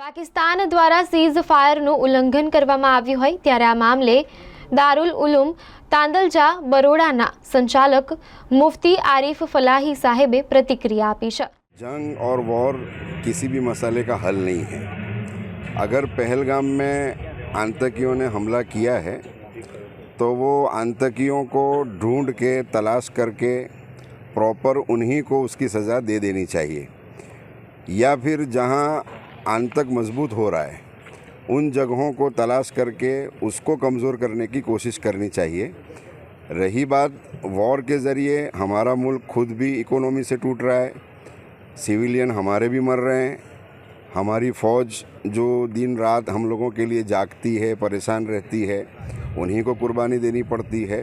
પાકિસ્તાન દ્વારા સીઝ ફાયરનું ઉલ્લંઘન કરવામાં આવ્યું હોય ત્યારે આ મામલે દારુલ ઉલૂમ તાંદલજા બરોડાના સંચાલક મુફ્તી આરિફ ફલાહી સાહેબે प्रतिक्रिया આપી છે। जंग और वॉर किसी भी मसले का हल नहीं है। अगर पहलगाम में आतंकियों ने हमला किया है तो वो आतंकियों को ढूंढ के तलाश करके प्रॉपर उन्हीं को उसकी सज़ा दे देनी चाहिए, या फिर जहां आतंक मजबूत हो रहा है उन जगहों को तलाश करके उसको कमज़ोर करने की कोशिश करनी चाहिए। रही बात वॉर के ज़रिए, हमारा मुल्क खुद भी इकोनॉमी से टूट रहा है, सिविलियन हमारे भी मर रहे हैं, हमारी फ़ौज जो दिन रात हम लोगों के लिए जागती है, परेशान रहती है, उन्हीं को कुर्बानी देनी पड़ती है।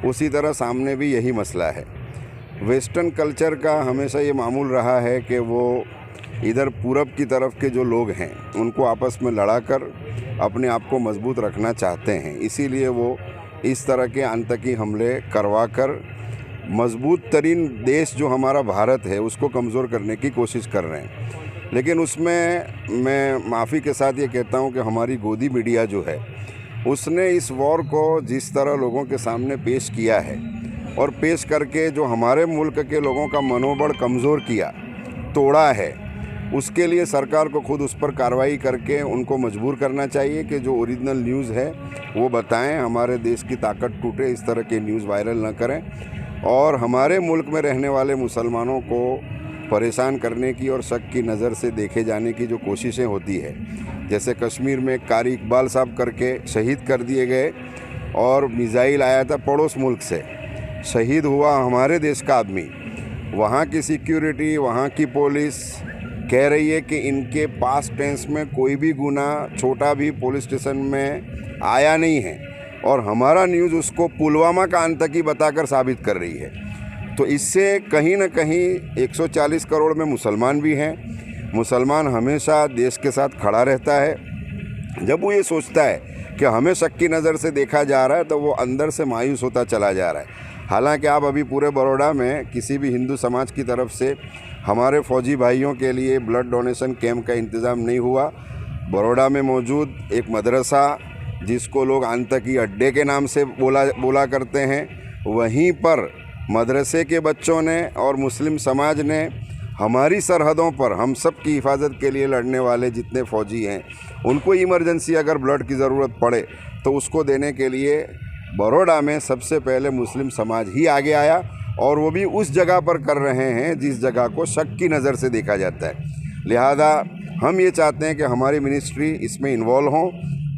उसी तरह सामने भी यही मसला है। वेस्टर्न कल्चर का हमेशा ये मामूल रहा है कि वो इधर पूरब की तरफ के जो लोग हैं उनको आपस में लड़ाकर अपने आप को मजबूत रखना चाहते हैं, इसीलिए वो इस तरह के आतंकी हमले करवा कर मजबूत तरीन देश जो हमारा भारत है उसको कमज़ोर करने की कोशिश कर रहे हैं। लेकिन उसमें मैं माफ़ी के साथ ये कहता हूँ कि हमारी गोदी मीडिया जो है उसने इस वॉर को जिस तरह लोगों के सामने पेश किया है और पेश करके जो हमारे मुल्क के लोगों का मनोबल कमज़ोर किया, तोड़ा है, उसके लिए सरकार को खुद उस पर कार्रवाई करके उनको मजबूर करना चाहिए कि जो ओरिजिनल न्यूज़ है वो बताएं, हमारे देश की ताकत टूटे इस तरह के न्यूज़ वायरल न करें और हमारे मुल्क में रहने वाले मुसलमानों को परेशान करने की और शक की नज़र से देखे जाने की जो कोशिशें होती है, जैसे कश्मीर में कारी इकबाल साहब करके शहीद कर दिए गए और मिसाइल आया था पड़ोस मुल्क से, शहीद हुआ हमारे देश का आदमी, वहाँ की सिक्योरिटी, वहाँ की पुलिस कह रही है कि इनके पास टेंस में कोई भी गुना छोटा भी पुलिस स्टेशन में आया नहीं है और हमारा न्यूज़ उसको पुलवामा का आतंकी बताकर साबित कर रही है। तो इससे कहीं ना कहीं 140 करोड़ में मुसलमान भी हैं। मुसलमान हमेशा देश के साथ खड़ा रहता है। जब वो ये सोचता है कि हमें शक की नज़र से देखा जा रहा है तो वो अंदर से मायूस होता चला जा रहा है। हालांकि आप अभी पूरे बड़ौदा में किसी भी हिंदू समाज की तरफ से हमारे फ़ौजी भाइयों के लिए ब्लड डोनेशन कैंप का इंतज़ाम नहीं हुआ। बड़ौदा में मौजूद एक मदरसा जिसको लोग आतंकी अड्डे के नाम से बोला करते हैं, वहीं पर मदरसे के बच्चों ने और मुस्लिम समाज ने हमारी सरहदों पर हम सब की हिफाजत के लिए लड़ने वाले जितने फ़ौजी हैं उनको इमरजेंसी अगर ब्लड की ज़रूरत पड़े तो उसको देने के लिए बड़ौदा में सबसे पहले मुस्लिम समाज ही आगे आया और वो भी उस जगह पर कर रहे हैं जिस जगह को शक की नज़र से देखा जाता है। लिहाजा हम ये चाहते हैं कि हमारी मिनिस्ट्री इसमें इन्वॉल्व हों।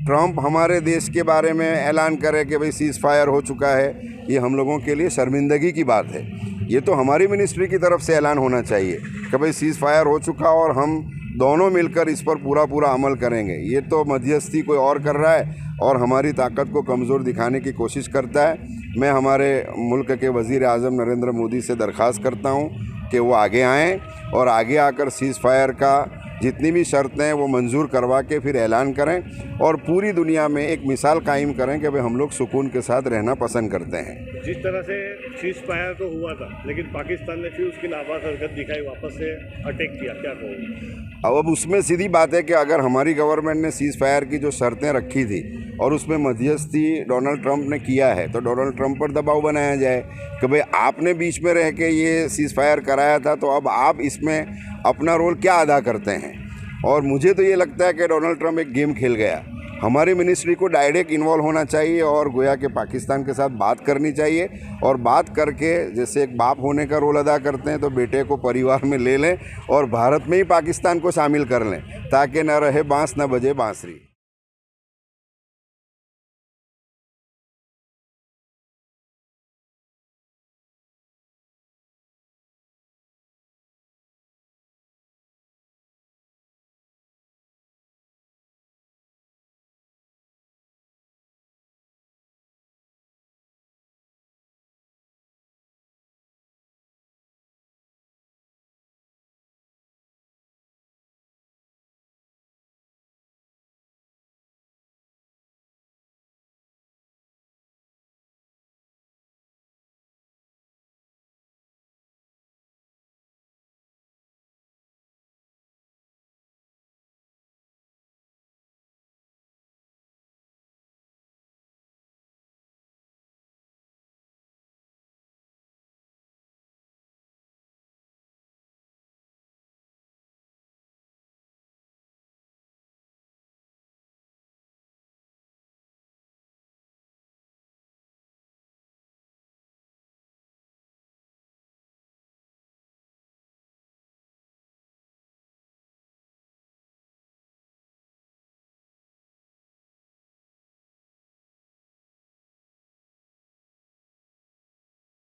ट्रंप हमारे देश के बारे में ऐलान करे कि भाई सीज़ फायर हो चुका है, ये हम लोगों के लिए शर्मिंदगी की बात है। ये तो हमारी मिनिस्ट्री की तरफ से ऐलान होना चाहिए कि भाई सीज़ फायर हो चुका और हम दोनों मिलकर इस पर पूरा अमल करेंगे। ये तो मध्यस्थी कोई और कर रहा है और हमारी ताकत को कमज़ोर दिखाने की कोशिश करता है। मैं हमारे मुल्क के वज़ीर आज़म नरेंद्र मोदी से दरख्वास्त करता हूँ कि वो आगे आएँ और आगे आकर सीज़ फायर का जितनी भी शर्तें हैं वो मंजूर करवा के फिर ऐलान करें और पूरी दुनिया में एक मिसाल कायम करें कि भाई हम लोग सुकून के साथ रहना पसंद करते हैं। जिस तरह से सीज़ फायर तो हुआ था लेकिन पाकिस्तान ने फिर उसकी नाबाज हरकत दिखाई, वापस से अटैक किया, क्या कहोगे? अब उसमें सीधी बात है कि अगर हमारी गवर्नमेंट ने सीज़ फायर की जो शर्तें रखी थी और उसमें मध्यस्थी डोनाल्ड ट्रंप ने किया है तो डोनाल्ड ट्रंप पर दबाव बनाया जाए कि भाई आपने बीच में रह के ये सीज़ फायर कराया था तो अब आप इसमें अपना रोल क्या अदा करते हैं। और मुझे तो ये लगता है कि डोनाल्ड ट्रंप एक गेम खेल गया। हमारी मिनिस्ट्री को डायरेक्ट इन्वॉल्व होना चाहिए और गोया के पाकिस्तान के साथ बात करनी चाहिए और बात करके जैसे एक बाप होने का रोल अदा करते हैं तो बेटे को परिवार में ले लें और भारत में ही पाकिस्तान को शामिल कर लें ताकि न रहे बांस न बजे बांसुरी।